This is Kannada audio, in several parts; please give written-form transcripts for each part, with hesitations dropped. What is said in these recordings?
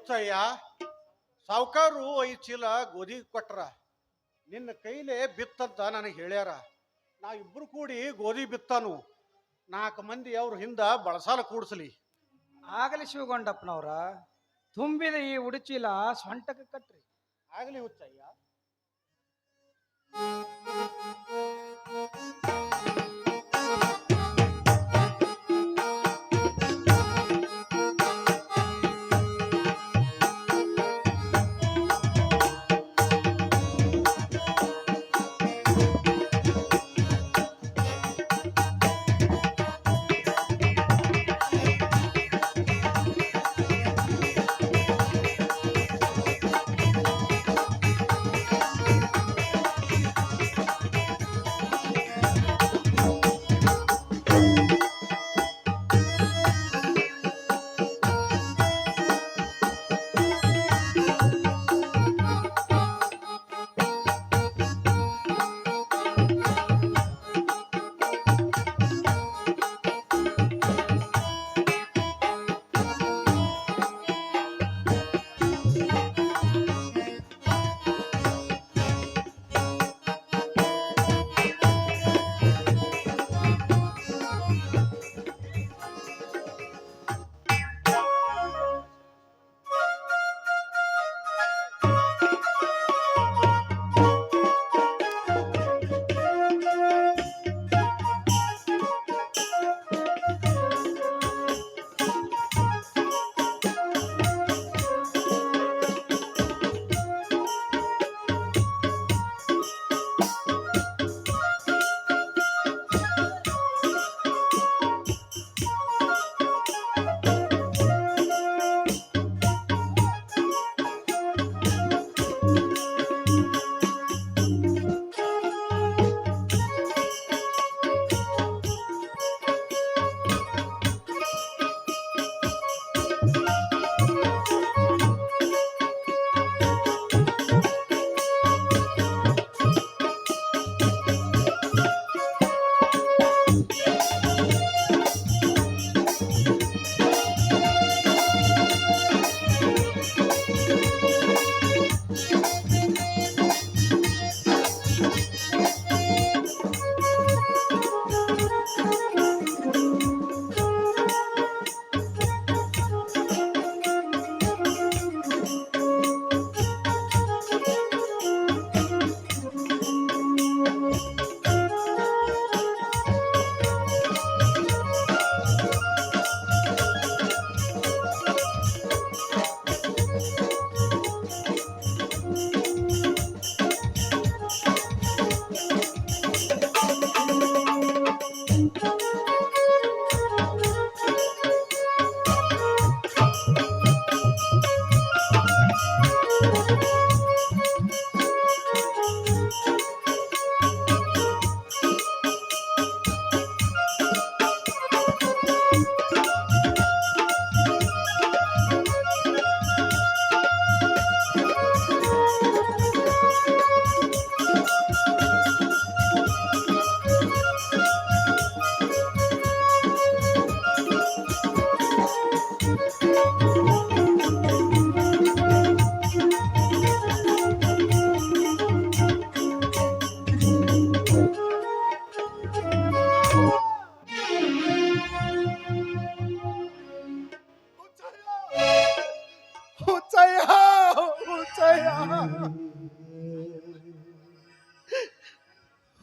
ಹುಚ್ಚಯ್ಯ, ಸಾವುಕಾರು 5 ಚೀಲ ಗೋಧಿ ಕೊಟ್ರ, ನಿನ್ನ ಕೈಲೇ ಬಿತ್ತಂತ ನನಗೆ ಹೇಳ್ಯಾರ. ನಾವಿಬ್ರು ಕೂಡಿ ಗೋಧಿ ಬಿತ್ತಾನು, 4 ಮಂದಿ ಅವ್ರ ಹಿಂದ ಬಳಸಾಲ ಕೂಡಿಸ್ಲಿ. ಆಗಲಿ ಶಿವಗೊಂಡಪ್ಪನವ್ರ, ತುಂಬಿದ ಈ ಉಡುಚೀಲ ಸೊಂಟಕ್ಕೆ ಕಟ್ರಿ. ಆಗಲಿ ಹುಚ್ಚಯ್ಯ.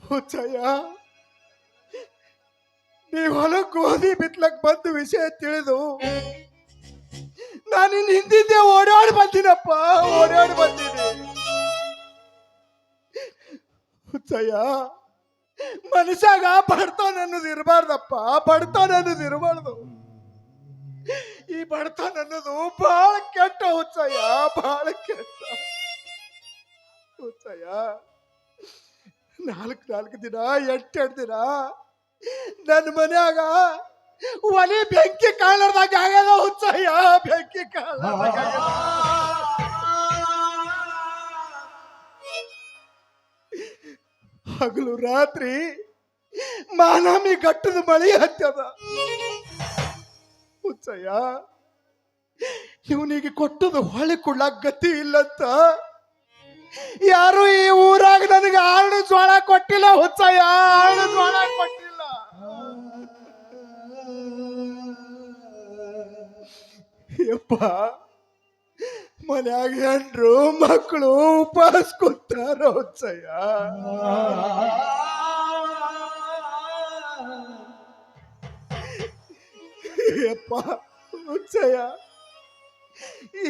ಹುಚ್ಚಯ್ಯ, ನೀವು ಹೊಲ ಗೋಧಿ ಬಿತ್ಲಕ್ ಬಂದ ವಿಷಯ ತಿಳಿದು ನಾನು ಹಿಂದಿದ್ದೆ ಓಡಾಡಿ ಬಂದಿನಪ್ಪ, ಓಡಾಡಿ ಬಂದೀನಿ. ಹುಚ್ಚಯ್ಯ, ಮನುಷ್ಯಾಗ ಬಡತನ ಅನ್ನೋದು ಇರಬಾರ್ದಪ್ಪ, ಬಡತನ ಅನ್ನೋದು ಇರಬಾರ್ದು. ಈ ಬಡತನ ಅನ್ನೋದು ಬಹಳ ಕೆಟ್ಟ ಹುಚ್ಚಯ್ಯ, ಬಹಳ ಕೆಟ್ಟ ಹುಚ್ಚಯ್ಯ. 4 ದಿನ 8 ದಿನ ನನ್ನ ಮನ್ಯಾಗ ಒಲಿ ಬೆಂಕಿ ಕಾಣರ್ದಾಗ ಆಗ್ಯದ ಹುಚ್ಚಯ್ಯ, ಬೆಂಕಿ ಕಾಣರ್ದಾಗ ಹಗಲು ರಾತ್ರಿ ಮಾನಾಮಿ ಗಟ್ಟದ ಮಳಿ ಹತ್ತದ ಹುಚ್ಚಯ್ಯ. ಇವನಿಗೆ ಕೊಟ್ಟದು ಹೊಳೆ ಕೊಡ್ಲಾಕ್ ಗತಿ ಇಲ್ಲಂತ ಯಾರು ಈ ಊರಾಗ ನನಗೆ ಆಳು ಜೋಳ ಕೊಟ್ಟಿಲ್ಲ ಹುಚ್ಚಯ್ಯ, ಆಳು ಜೋಳ ಕೊಟ್ಟಿಲ್ಲ. ಯಪ್ಪ ಮನ್ಯಾಗ ಹೆಂಡ್ರು ಮಕ್ಕಳು ಉಪವಾಸ ಕೂತಾರ ಹುಚ್ಚಯ್ಯ. ಯಪ್ಪ ಹುಚ್ಚಯ್ಯ,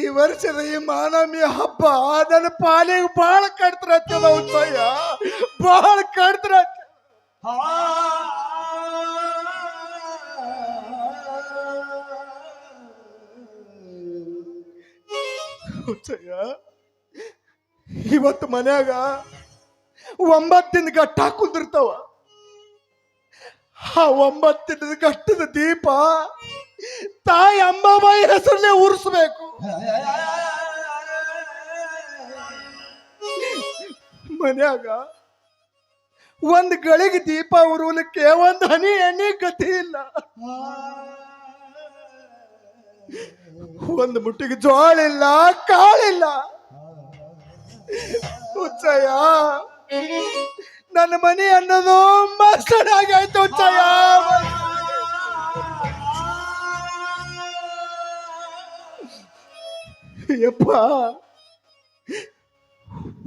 ಈ ವರ್ಷದ ಈ ಮಾನಮಿ ಹಬ್ಬ ನನ್ನ ಪಾಲಿಗೆ ಬಾಳ ಕಡ್ತಿರತ್ತದ ಹುಚ್ಚಯ್ಯ, ಬಾಳ ಕಡ್ತಿರತ್ತ. ಹುಚ್ಚಯ್ಯ, ಇವತ್ತು ಮನ್ಯಾಗ 9 ದಿನ ಗಟ್ಟ ಕುಂದಿರ್ತಾವ. ಆ 9 ದಿನದ ಗಟ್ಟದ ದೀಪ ತಾಯಿ ಅಂಬಾಬಾಯಿ ಹೆಸರಲ್ಲೇ ಉರಿಸ್ಬೇಕು. ಮನ್ಯಾಗ ಒಂದ್ ಗಳಿಗೆ ದೀಪ ಉರುವಲಿಕ್ಕೆ ಒಂದ್ ಹನಿ ಎಣ್ಣೆ ಗತಿ ಇಲ್ಲ. ಒಂದು ಮುಟ್ಟಿಗೆ ಜೋಳ ಇಲ್ಲ, ಕಾಳಿಲ್ಲ. ಹುಚ್ಚಯ್ಯ, ನನ್ನ ಮನೆ ಅನ್ನೋದು ಮಸಡಾಗಾಯ್ತು ಹುಚ್ಚಯ್ಯ. ಯಪ್ಪ,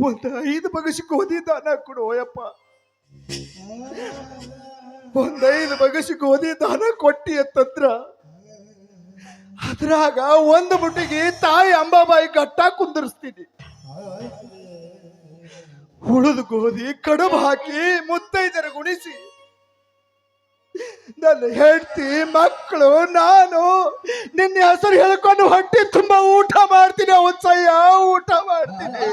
ಒಂದು 5 ಬಗಸಿ ಗೋಧಿ ದಾನ ಕೊಡು ಯಪ್ಪ. ಒಂದು 5 ಬಗಸಿ ಗೋಧಿ ದಾನ ಕೊಟ್ಟಿ ಅಂತಂದ್ರ ಅದ್ರಾಗ ಒಂದು ಮುಟ್ಟಿಗೆ ತಾಯಿ ಅಂಬಾಬಾಯಿ ಗಟ್ಟ ಕುಂದರ್ಸ್ತೀನಿ. ಉಳಿದ ಗೋಧಿ ಕಡುಬು ಹಾಕಿ ಮುತ್ತೈದರ ಗುಣಿಸಿ ನನ್ನ ಹೆಂಡತಿ ಮಕ್ಕಳು ನಾನು ನಿನ್ನ ಹೆಸರು ಹೇಳ್ಕೊಂಡು ಹೊಟ್ಟೆ ತುಂಬಾ ಊಟ ಮಾಡ್ತೀನಿ ಹುಚ್ಚಯ್ಯ, ಊಟ ಮಾಡ್ತೀನಿ.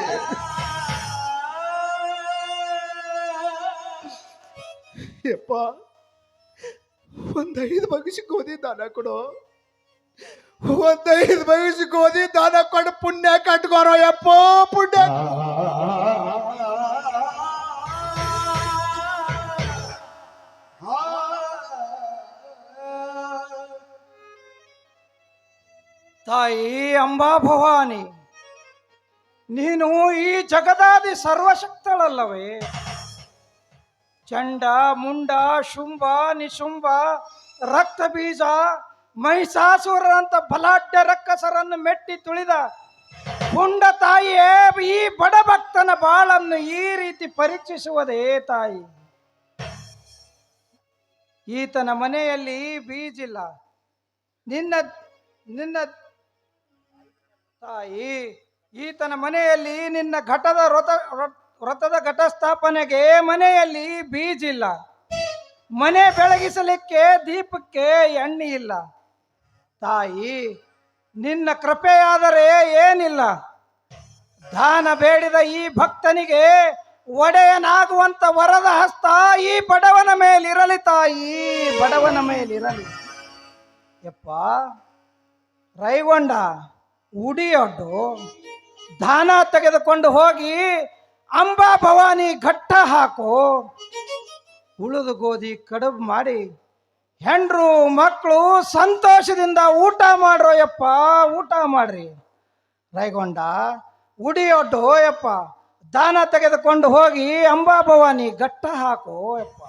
ಯಪ್ಪ, ಒಂದು 5 ಬಗಸಿ ಗೋಧಿ ದಾನ ಕೊಡು. ಒಂದು 5 ಬಗಸಿ ಗೋಧಿ ದಾನ ಕೊಡು, ಪುಣ್ಯ ಕಟ್ಕೋರೋ ಯಪ್ಪ, ಪುಣ್ಯ. ತಾಯಿ ಅಂಬಾ ಭವಾನಿ, ನೀನು ಈ ಜಗದಾದಿ ಸರ್ವಶಕ್ತಳಲ್ಲವೇ? ಚಂಡ ಮುಂಡ ಶುಂಭ ನಿಶುಂಭ ರಕ್ತ ಬೀಜ ಮಹಿಷಾಸುರರಂತ ಬಲಾಢ್ಯ ರಕ್ಕಸರನ್ನು ಮೆಟ್ಟಿ ತುಳಿದ ಪುಂಡ ತಾಯಿಯೇ, ಈ ಬಡ ಭಕ್ತನ ಬಾಳನ್ನು ಈ ರೀತಿ ಪರೀಕ್ಷಿಸುವುದೇ ತಾಯಿ? ಈತನ ಮನೆಯಲ್ಲಿ ಬೀಜಿಲ್ಲ. ನಿನ್ನ ನಿನ್ನ ತಾಯಿ, ಈತನ ಮನೆಯಲ್ಲಿ ನಿನ್ನ ಘಟದ ವ್ರತದ ಘಟಸ್ಥಾಪನೆಗೆ ಮನೆಯಲ್ಲಿ ಬೀಜಿಲ್ಲ. ಮನೆ ಬೆಳಗಿಸಲಿಕ್ಕೆ ದೀಪಕ್ಕೆ ಎಣ್ಣೆ ಇಲ್ಲ. ತಾಯಿ, ನಿನ್ನ ಕೃಪೆಯಾದರೆ ಏನಿಲ್ಲ. ದಾನ ಬೇಡಿದ ಈ ಭಕ್ತನಿಗೆ ಒಡೆಯನಾಗುವಂತ ವರದ ಹಸ್ತ ಈ ಬಡವನ ಮೇಲಿರಲಿ ತಾಯಿ, ಬಡವನ ಮೇಲಿರಲಿ. ಯಪ್ಪ ರೈಗೊಂಡ, ಉಡಿಯೊಡ್ಡು ದಾನ ತೆಗೆದುಕೊಂಡು ಹೋಗಿ ಅಂಬಾ ಭವಾನಿ ಘಟ್ಟ ಹಾಕು. ಉಳಿದು ಗೋಧಿ ಕಡುಬು ಮಾಡಿ ಹೆಂಡ್ರು ಮಕ್ಕಳು ಸಂತೋಷದಿಂದ ಊಟ ಮಾಡ್ರೋ ಯಪ್ಪ, ಊಟ ಮಾಡ್ರಿ. ರೈಗೊಂಡ, ಉಡಿಯೊಡ್ಡು ಯಪ್ಪ, ದಾನ ತೆಗೆದುಕೊಂಡು ಹೋಗಿ ಅಂಬಾ ಭವಾನಿ ಘಟ್ಟ ಹಾಕು ಯಪ್ಪ.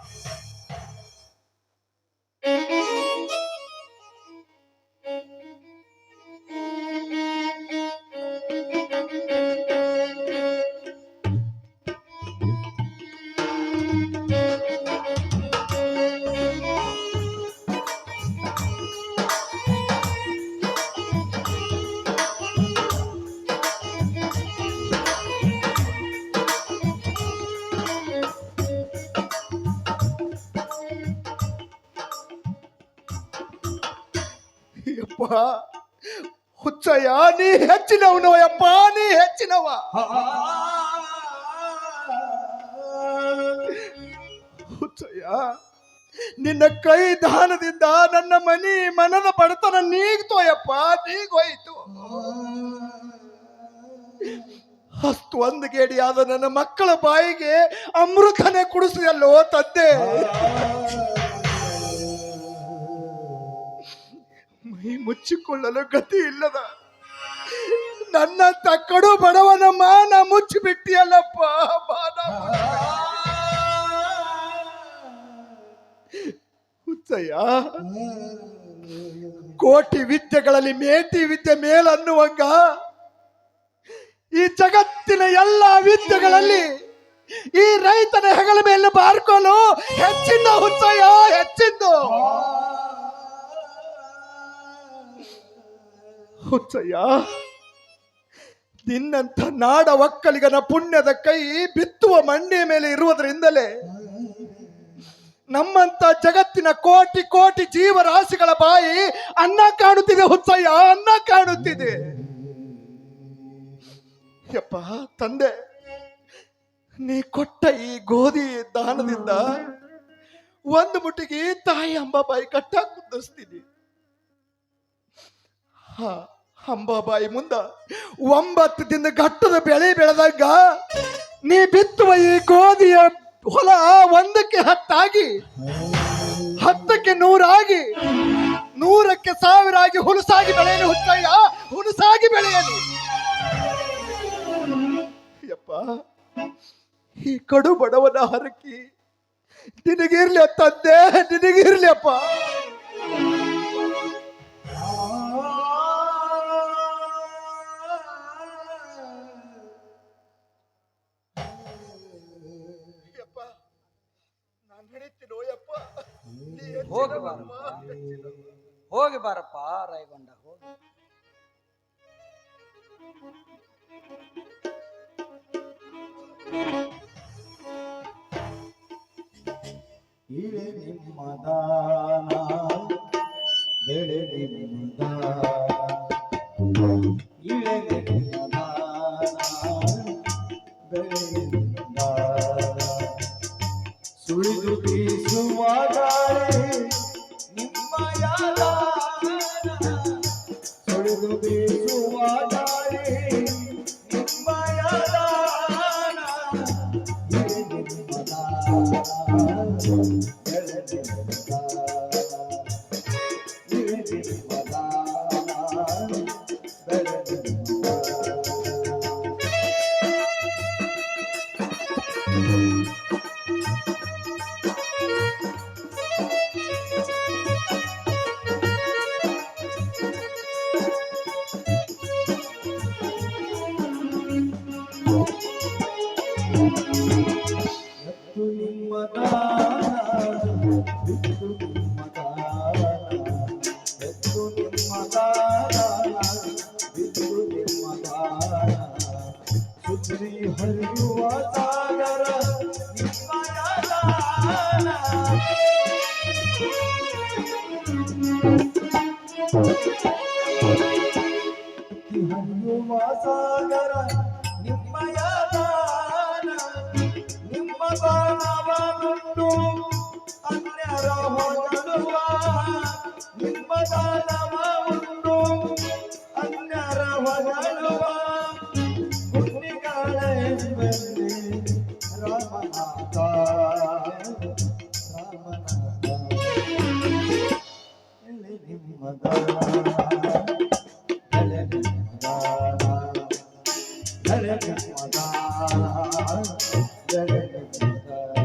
ಯಪ್ಪ ಹುಚ್ಚಯ್ಯ, ನೀ ಹೆಚ್ಚಿನವನು ಯಪ್ಪ, ನೀ ಹೆಚ್ಚಿನವ. ಹುಚ್ಚಯ್ಯ, ನಿನ್ನ ಕೈ ದಾನದಿಂದ ನನ್ನ ಮನದ ಬಡತನ ನೀಗ್ತೋಯಪ್ಪ, ನೀಗೋಯ್ತು. ಅಷ್ಟು ಒಂದು ಗೇಡಿಯಾದ ನನ್ನ ಮಕ್ಕಳ ಬಾಯಿಗೆ ಅಮೃತನೇ ಕುಡಿಸಿಯಲ್ಲೋ ತಂದೆ. ಮೈ ಮುಚ್ಚಿಕೊಳ್ಳಲು ಗತಿ ಇಲ್ಲದ ನನ್ನಂತ ಕಡು ಬಡವನಮ್ಮ ನಾ ಮುಚ್ಚಿಬಿಟ್ಟಿಯಲ್ಲಪ್ಪ ಬಾನ ಹುಚ್ಚಯ್ಯ. ಕೋಟಿ ವಿದ್ಯೆಗಳಲ್ಲಿ ಮೇಟಿ ವಿದ್ಯೆ ಮೇಲನ್ನುವಂಗ ಈ ಜಗತ್ತಿನ ಎಲ್ಲ ವಿದ್ಯೆಗಳಲ್ಲಿ ಈ ರೈತನ ಹೆಗಲ ಮೇಲೆ ಬಾರ್ಕೋಲು ಹೆಚ್ಚಿಂದ ಹುಚ್ಚಯ್ಯ, ಹೆಚ್ಚಿಂದು ಹುಚ್ಚಯ್ಯ. ನಿನ್ನಂಥ ನಾಡ ಒಕ್ಕಲಿಗನ ಪುಣ್ಯದ ಕೈ ಬಿತ್ತುವ ಮಂಡಿಯ ಮೇಲೆ ಇರುವುದರಿಂದಲೇ ನಮ್ಮಂತ ಜಗತ್ತಿನ ಕೋಟಿ ಕೋಟಿ ಜೀವರಾಶಿಗಳ ಬಾಯಿ ಅನ್ನ ಕಾಣುತ್ತಿದೆ ಹುಚ್ಚಯ್ಯ, ಅನ್ನ ಕಾಣುತ್ತಿದೆ. ಯಪ್ಪ ತಂದೆ, ನೀ ಕೊಟ್ಟ ಈ ಗೋಧಿ ದಾನದಿಂದ ಒಂದು ಮುಟ್ಟಿಗೆ ತಾಯಿ ಅಂಬಾಬಾಯಿ ಕಟ್ಟ ಕುಂದಿಸ್ತೀನಿ. ಅಂಬಾಬಾಯಿ ಮುಂದ 9 ದಿನ ಘಟ್ಟದ ಬೆಳೆ ಬೆಳೆದಾಗ ನೀ ಬಿತ್ತುವ ಈ ಗೋಧಿಯ ಹೊಲ 1ಕ್ಕೆ 10 ಆಗಿ 10ಕ್ಕೆ 100 ಆಗಿ 100ಕ್ಕೆ 1000 ಆಗಿ ಹುಲಸಾಗಿ ಬೆಳೆಯಲಿ ಹುಚ್ಚಯ್ಯ, ಹುಲಸಾಗಿ ಬೆಳೆಯಲಿ. ಯಪ್ಪ, ಈ ಕಡು ಬಡವನ ಹರಕಿ ನಿನಗಿರ್ಲಿ ತಂದೆ, ನಿನಗಿರ್ಲಿ ಅಪ್ಪ. ಹೋಗಿ ಬಾರಪ್ಪ, ಹೋಗಿ ಬಾರಪ್ಪ ರಾಯಗೊಂಡ, ಹೋಗಿ. ಇಳೆ ನಿಮ್ಮ ದಾನ ಬೆಳೆ ನಿಮ್ಮ ದಾನ, ಇಳೆ ನಿಮ್ಮ ದಾನ ಬೆಳೆ ನಿಮ್ಮ ದಾನ, ಸುಳಿದು ಬೀಸುವ ಗಾಳಿ ನಿಮ್ಮಯ ದಾನ, ಸುಳಿದು ಬೀಸುವ ಗಾಳಿ ನಿಮ್ಮಯ ದಾನ, ಇಳೆ ನಿಮ್ಮ ದಾನ ಬೆಳೆ ನಿಮ್ಮ ದಾನ, ಇಳೆ ನಿಮ್ಮ ದಾನ ಬೆಳೆ ನಿಮ್ಮ ದಾನ. ಎತ್ತು ನಿಮ್ಮ ದಾನ ಬಿತ್ತು ನಿಮ್ಮ ದಾನ, ಎತ್ತು ನಿಮ್ಮ ದಾನ ಬಿತ್ತು ನಿಮ್ಮ ದಾನ, ಸುತ್ರಿ ಹರಿಯುವ ಸಾಗರ ನಿಮ್ಮಯ ದಾನ, ಹರಿಯುವ ಸಾಗರ ನಿಮ್ಮಯ ದಾನ, ನಿಮ್ಮ ದಾನವನುಂಟು ಅನ್ಯರ ಹೊಗಳುವ, ನಿಮ್ಮ ದಾನವ ಉಂಟು ಅನ್ಯರ ಹೊಗಳುವ, ಪುಣ್ಯಗಳೆಂಬಲ್ಲಿ ರಾಮನಾಥ ರಾಮನಾಥ, ಎಲೆ ನಿಮ್ಮ ದಾನ ಎಲೆ ನಿಮ್ಮ ದಾನ, ಎಲೆ ನಿಮ್ಮ ದಾನ ಎಲೆ ನಿಮ್ಮ ದಾನ.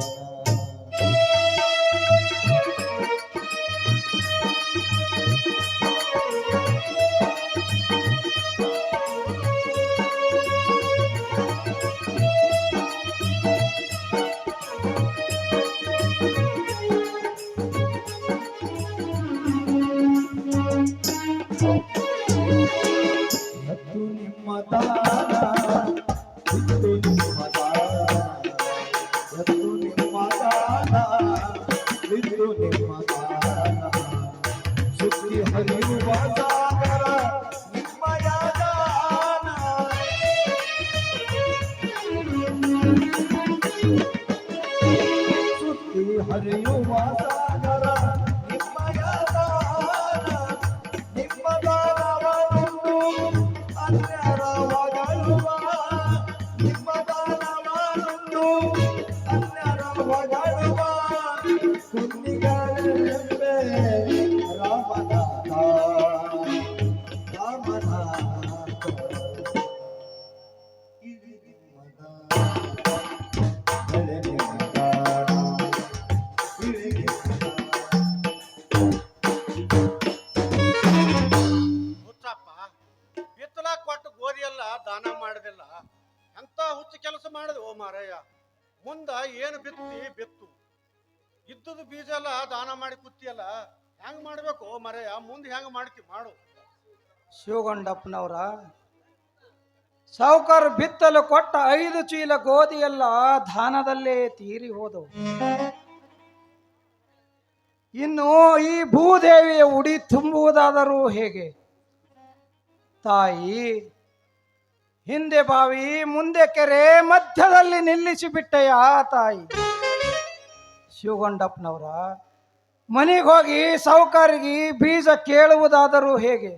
ಹುಚ್ಚಪ್ಪ, ಬಿತ್ತಲ ಕೊಟ್ಟು ಗೋಧಿ ಎಲ್ಲ ದಾನ ಮಾಡಿದಿಲ್ಲ, ಎಂತ ಹುಚ್ಚು ಕೆಲಸ ಮಾಡಿದೆ ಓ ಮಾರಯ್ಯ. ಮುಂದ ಏನು ಬಿತ್ತು ಇದ್ದದ ಬೀಜ ಎಲ್ಲ ದಾನ ಮಾಡಿ ಕುತ್ತಿಯಲ್ಲ, ಹೆಂಗ್ ಮಾಡ್ಬೇಕು ಓ ಮಾರಯ್ಯ? ಮುಂದೆ ಹೆಂಗ್ ಮಾಡ್ತಿ ಮಾಡು. ಶಿವಗೊಂಡಪ್ಪನವರ, ಸಾವುಕಾರ ಬಿತ್ತಲು ಕೊಟ್ಟ 5 ಚೀಲ ಗೋಧಿ ಎಲ್ಲ ದಾನದಲ್ಲೇ ತೀರಿ ಹೋದವು. ಇನ್ನು ಈ ಭೂದೇವಿಯ ಉಡಿ ತುಂಬುವುದಾದರೂ ಹೇಗೆ? ತಾಯಿ, ಹಿಂದೆ ಬಾವಿ ಮುಂದೆ ಕೆರೆ ಮಧ್ಯದಲ್ಲಿ ನಿಲ್ಲಿಸಿ ಬಿಟ್ಟೆಯ ತಾಯಿ. ಶಿವಗೊಂಡಪ್ಪನವರ, ಮನೆಗೆ ಹೋಗಿ ಸಾವುಕಾರಿಗೆ ಬೀಜ ಕೇಳುವುದಾದರೂ ಹೇಗೆ?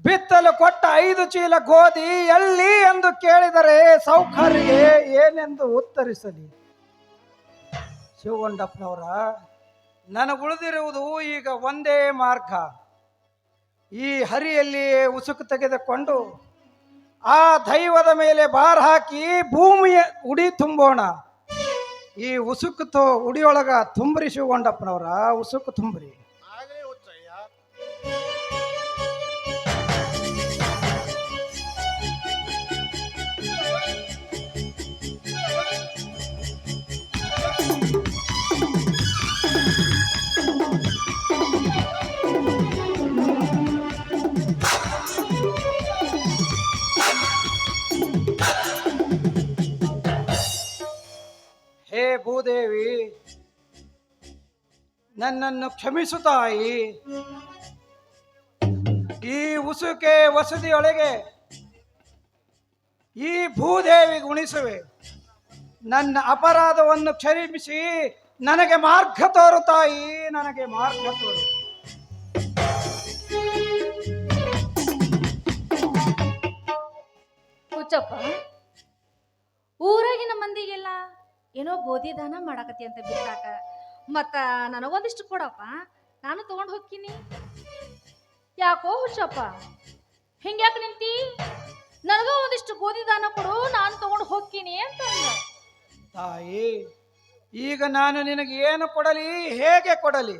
ಬಿತ್ತಲು ಕೊಟ್ಟ 5 ಚೀಲ ಗೋಧಿ ಎಲ್ಲಿ ಎಂದು ಕೇಳಿದರೆ ಸಾವುಕಾರಿಗೆ ಏನೆಂದು ಉತ್ತರಿಸಲಿ? ಶಿವಗೊಂಡಪ್ಪನವರ, ನನಗುಳಿದಿರುವುದು ಈಗ ಒಂದೇ ಮಾರ್ಗ. ಈ ಹರಿಯಲ್ಲಿ ಉಸುಕು ತೆಗೆದುಕೊಂಡು ಆ ದೈವದ ಮೇಲೆ ಭಾರ ಹಾಕಿ ಭೂಮಿಯ ಉಡಿ ತುಂಬೋಣ. ಈ ಉಸುಕು ಉಡಿಯೊಳಗ ತುಂಬ್ರಿ ಶಿವಗೊಂಡಪ್ಪನವರ, ಉಸುಕು ತುಂಬ್ರಿ. ಆಗಲೇ ಹುಚ್ಚಯ್ಯ. ಹೇ ಭೂದೇವಿ, ನನ್ನನ್ನು ಕ್ಷಮಿಸು ತಾಯಿ. ಈ ಉಸುಕೆ ವಸತಿಯೊಳಗೆ ಈ ಭೂದೇವಿ ಉಣಿಸುವೆ. ನನ್ನ ಅಪರಾಧವನ್ನು ಕ್ಷಮಿಸಿ ನನಗೆ ಮಾರ್ಗ ತೋರು ತಾಯಿ, ನನಗೆ ಮಾರ್ಗ ತೋರು. ಹುಚ್ಚಪ್ಪ, ಊರಾಗಿನ ಮಂದಿಗೆಲ್ಲ ಏನೋ ಗೋಧಿ ದಾನ ಮಾಡಾಕತಿ ಅಂತ ಬಿಟ್ಟಾಕ, ಮತ್ತ ನನಗೊಂದಿಷ್ಟು ಕೊಡಪ್ಪ, ನಾನು ತಗೊಂಡು ಹೋಗ್ತೀನಿ. ಯಾಕೋ ಹುಚ್ಚಪ್ಪ, ಹಿಂಗ್ಯಾಕೆ ನಿಂತಿ? ನನಗ ಒಂದಿಷ್ಟು ಗೋಧಿ ದಾನ ಕೊಡು, ನಾನು ತಗೊಂಡು ಹೋಗ್ತೀನಿ ಅಂತ ಅಂದ. ತಾಯಿ, ಈಗ ನಾನು ನಿನಗೆ ಏನು ಕೊಡಲಿ, ಹೇಗೆ ಕೊಡಲಿ?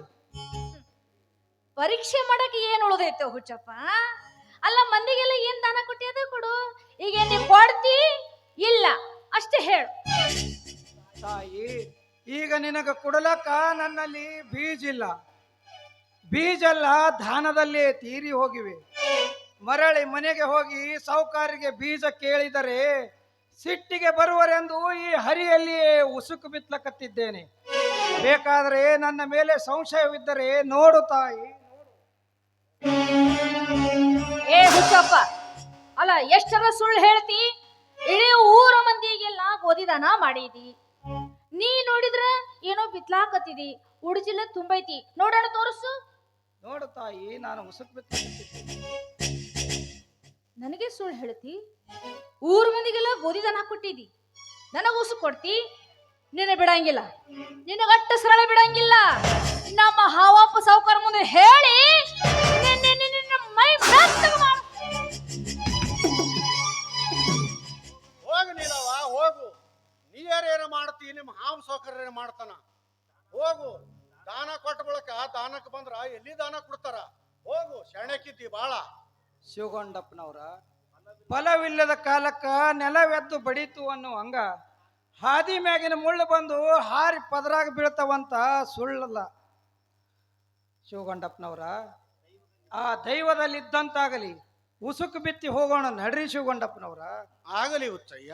ಪರೀಕ್ಷೆ ಮಾಡಕ್ಕೆ ಏನು ಉಳಿದೈತೆ ಹುಚ್ಚಪ್ಪ? ಅಲ್ಲ, ಮಂದಿಗೆಲ್ಲ ಏನ್ ದಾನ ಕೊಟ್ಟಿ ಅದೇ ಕೊಡು. ಈಗ ನೀ ಕೊಡ್ತಿ ಇಲ್ಲ ಅಷ್ಟೇ ಹೇಳು. ತಾಯಿ, ಈಗ ನಿನಗ ಕೊಡಲಕ್ಕ ನನ್ನಲ್ಲಿ ಬೀಜಿಲ್ಲ. ಬೀಜೆಲ್ಲ ದಾನದಲ್ಲೇ ತೀರಿ ಹೋಗಿವೆ. ಮರಳಿ ಮನೆಗೆ ಹೋಗಿ ಸಾವುಕಾರಿಗೆ ಬೀಜ ಕೇಳಿದರೆ ಸಿಟ್ಟಿಗೆ ಬರುವರೆಂದು ಈ ಹರಿಯಲ್ಲಿಯೇ ಉಸುಕು ಬಿತ್ತಲಕತ್ತಿದ್ದೇನೆ. ಬೇಕಾದರೆ ನನ್ನ ಮೇಲೆ ಸಂಶಯವಿದ್ದರೆ ನೋಡು ತಾಯಿ. ಏ ಹುಚ್ಚಪ್ಪ, ಅಲ್ಲ ಎಷ್ಟರ ಸುಳ್ಳು ಹೇಳ್ತಿ? ಇಡೀ ಊರ ಮಂದಿಗೆಲ್ಲ ಗೋಧಿ ದಾನ ಮಾಡಿದಿ. ನೀ ನೋಡಿದ್ರ ಏನೋ ಬಿತ್ಲಾಕತ್ತಿದಿ, ಉಡುಜಿಲ್ಲ ತುಂಬೈತಿ. ನೋಡೋಣ, ತೋರಿಸು. ನೋಡು ತಾಯಿ, ನಾನು ಉಸುಕು ಬಿತ್ತಲಕತ್ತಿದ್ದೇನೆ. ನನಗೆ ಸುಳ್ಳು ಹೇಳ್ತಿ? ಊರ ಮಂದಿಗೆಲ್ಲ ಗೋಧಿ ದಾನ ಕೊಟ್ಟಿದಿ, ನನಗ ಉಸು ಕೊಡ್ತಿ? ನಿನ್ನ ಬಿಡಂಗಿಲ್ಲ, ನಿನಗಟ್ಟ ಸರಳ ಬಿಡಂಗಿಲ್ಲ. ನಮ್ಮ ಹಾವಪ್ಪ ಸಾವುಕಾರ ಮುಂದೆ ಹೇಳಿ ನಿನ್ನ ಮೈ ಬೆಚ್ಚಗ ಮಾಡು. ಹೋಗು ನೀಲವ್ವ, ಹೋಗು. ನೀಯಾರೇನು ಮಾಡ್ತಿ, ನಿಮ್ಮ ಹಾವು ಸೌಕರ್ಯ ಮಾಡ್ತಾನ. ಹೋಗು, ದಾನ ಕೊಟ್ಟ ಬಳಕ ದಾನಕ್ಕೆ ಬಂದ್ರ ಎಲ್ಲಿ ದಾನ ಕೊಡ್ತಾರ? ಹೋಗು, ಶರಣಕ್ಕಿದ್ದಿ ಬಾಳ. ಶಿವಗೊಂಡಪ್ಪನವರ, ಫಲವಿಲ್ಲದ ಕಾಲಕ್ಕ ನೆಲವೆದ್ದು ಬಡಿತು ಅನ್ನೋ ಹಂಗ ಹಾದಿ ಮ್ಯಾಗಿನ ಮುಳ್ಳು ಬಂದು ಹಾರಿ ಪದರಾಗ ಬೀಳ್ತಾವಂತ ಸುಳ್ಳಲ್ಲ. ಶಿವಗೊಂಡಪ್ಪನವರ, ಆ ದೈವದಲ್ಲಿದ್ದಂತಾಗಲಿ. ಉಸುಕು ಬಿತ್ತಿ ಹೋಗೋಣ ನಡ್ರಿ ಶಿವಗೊಂಡಪ್ಪನವರ. ಆಗಲಿ ಹುಚ್ಚಯ್ಯ.